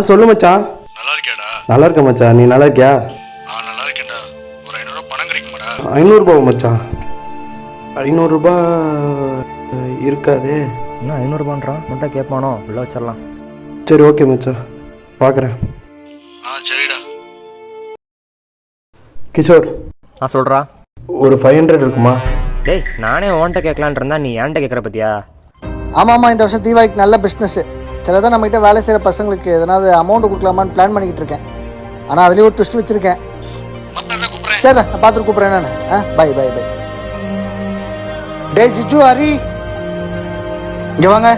சொல்லு மச்சான். நல்லா இருக்கியாடா? நல்லா இருக்கேன் மச்சான். நீ நல்லா இருக்கியா? நல்லா இருக்கேன்டா. ஒரு 500 பணம் கிடைக்குமாடா? 500 மச்சான். 500 இருக்காது. என்ன 500 மட்டும் கேட்பானோ? உள்ள வச்சிடலாம். சரி ஓகே மச்சான், பார்க்குறேன். சரிடா. கிஷோர், சொல்கிறா. ஒரு 500 இருக்குமா? டேய், நானே ஓன்ட்ட கேட்கலான் இருந்தா நீ ஏன்ட்ட கேட்குற பத்தியா? ஆமாம்மா, இந்த வருஷம் தீபாவளிக்கு நல்ல பிஸ்னஸ்ஸு. சிலதான் நம்மகிட்ட வேலை செய்கிற பசங்களுக்கு எதனாவது அமௌண்ட் கொடுக்கலாமான்னு பிளான் பண்ணிக்கிட்டு இருக்கேன். ஆனால் அதுலேயும் ஒரு ட்விஸ்ட் வச்சுருக்கேன். சரி, நான் பார்த்துட்டு கூப்பிட்றேன். நான் பை பை பை. டே ஜிஜு, ஹரி, இங்கே வாங்க.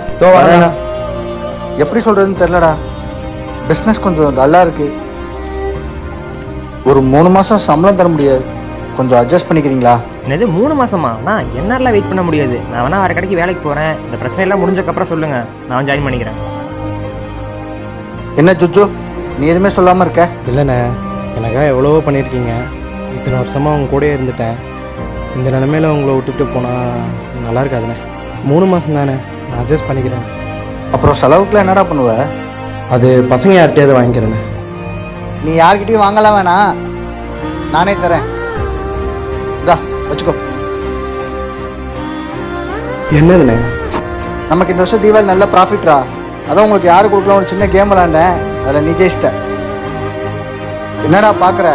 எப்படி சொல்கிறதுன்னு தெரிலடா. பிஸ்னஸ் கொஞ்சம் டல்லாக இருக்குது. ஒரு 3 மாதம் சம்பளம் தர முடியாது. கொஞ்சம் அட்ஜஸ்ட் பண்ணிக்கிறீங்களா? என்னது 3 மாசமா? நான் என்னால வெயிட் பண்ண முடியாது. நான் வேணா வேறு கடைக்கு வேலைக்கு போகிறேன். இந்த பிரச்சனை எல்லாம் முடிஞ்சக்கப்புறம் சொல்லுங்கள், நான் ஜாயின் பண்ணிக்கிறேன். என்ன ஜுஜு, நீ எதுவுமே சொல்லாமல் இருக்க? இல்லைண்ணே, எனக்காக எவ்வளவோ பண்ணியிருக்கீங்க. இத்தனை வருஷமாக அவங்க கூட இருந்துட்டேன். இந்த நிலமையில உங்களை விட்டுட்டு போனால் நல்லா இருக்காதுண்ணே. 3 மாதம் தானே, நான் அட்ஜஸ்ட் பண்ணிக்கிறேன். அப்புறம் செலவுக்குலாம் என்னடா பண்ணுவ? அது பசங்க யார்கிட்டயாவது வாங்கிக்கிறேண்ணே. நீ யார்கிட்டையும் வாங்கலாம் வேணாம், நானே தரேன். இதா வச்சுக்கோ. என்னதுண்ணே? நமக்கு இந்த வருஷம் தீபாவளி நல்ல ப்ராஃபிட்ரா. அதான் உங்களுக்கு யாரு கொடுக்கலாம் ஒரு சின்ன கேம் விளாண்டேன், அதில் நீ ஜெயிச்சிட்ட. என்னடா பார்க்குற?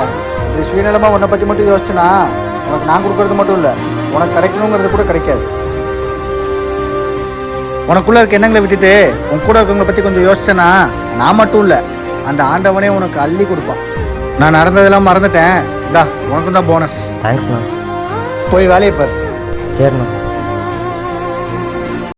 இப்படி சுயநலமாக உன்னை பற்றி மட்டும் யோசிச்சுனா உனக்கு நான் கொடுக்கறது மட்டும் இல்லை, உனக்கு கிடைக்கணுங்கிறது கூட கிடைக்காது. உனக்குள்ளே இருக்க எண்ணங்களை விட்டுட்டு உன் கூட இருக்கவங்களை பற்றி கொஞ்சம் யோசிச்சேன்னா நான் மட்டும் இல்லை, அந்த ஆண்டவனே உனக்கு அள்ளி கொடுப்பான். நான் நடந்ததெல்லாம் மறந்துட்டேன். இந்தா உனக்கும் தான் போனஸ். தேங்க்ஸ்ண்ணா. போய் வேலையை பாரு. சரிண்ணா.